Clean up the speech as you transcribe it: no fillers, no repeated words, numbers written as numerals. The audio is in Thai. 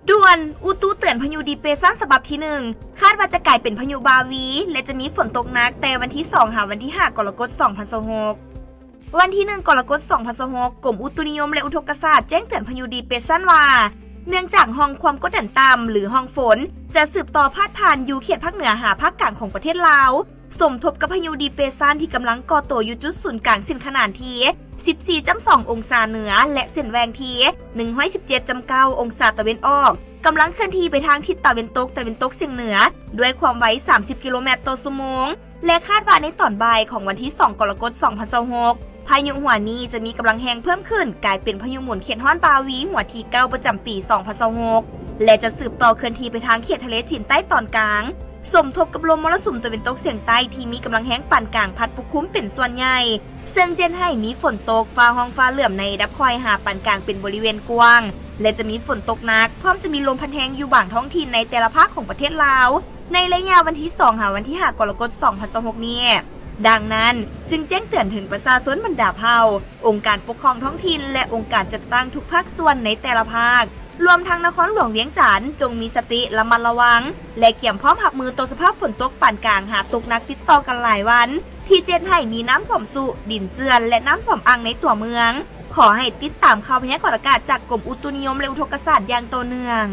ด่วนอุตุเตือนพายุดีเปรสชั่นฉบับที่1คาดว่าจะกลายเป็นพายุบาวีและจะมีฝนตกหนักแต่วันที่2หาวันที่5กรกฎาคม2026วันที่1กรกฎาคม2026กรมอุตุนิยมและอุทกศาสตร์แจ้งเตือนพายุดีเปรสชั่นว่าเนื่องจากห้องความกดดันต่ำหรือห้องฝนจะสืบต่อพาดผ่านอยู่เขตภาคเหนือหาภาคกลางของประเทศลาวสมทบกับพายุดีเปรสชั่นที่กำลังก่อตัวอยู่จุดศูนย์กลางเส้นขนานที่ 14.2 องศาเหนือและเส้นแหวงที่ 117.9 องศาตะวันออกกำลังเคลื่อนที่ไปทางทิศตะวันตกเฉียงเหนือด้วยความไว30 กิโลเมตรต่อชั่วโมงและคาดว่าในตอนบ่ายของวันที่2กรกฎาคม2026พายุหัวนี้จะมีกำลังแรงเพิ่มขึ้นกลายเป็นพายุหมุนเขตฮ้อนบาวีหัวที่9ประจำปี2026และจะสืบต่อเคลื่อนที่ไปทางเขตทะเลจีนใต้ตอนกลางสมทบกับลมมรสุมตะวันตกเฉียงใต้ที่มีกำลังแรงปานกลางพัดปกคลุมเป็นส่วนใหญ่ซึ่งเจนให้มีฝนตกฟ้าห้องฟ้าเหลื่อมในระดับคอยหาปานกลางเป็นบริเวณกว้างและจะมีฝนตกหนักพร้อมจะมีลมพัดแรงอยู่บางท้องถิ่นในแต่ละภาคของประเทศลาวในระยะวันที่2หาวันที่5กรกฎาคม2026นี้ดังนั้นจึงแจ้งเตือนถึงประชาชนบรรดาเผ่าองค์การปกครองท้องถิ่นและองค์การจัดตั้งทุกภาคส่วนในแต่ละภาครวมทั้งนครหลวงเวียงจันทร์จงมีสติระมัดระวังและเตรียมพร้อมรับมือต่อสภาพฝนตกปานกลางหากตกหนักติดต่อกันหลายวันที่เจนให้มีน้ำท่วมสุดินเจือนและน้ำท่วมอ่างในตัวเมืองขอให้ติดตามข่าวพยากรณ์อากาศจากกรมอุตุนิยมและอุทกศาสตร์อย่างต่อเนื่อง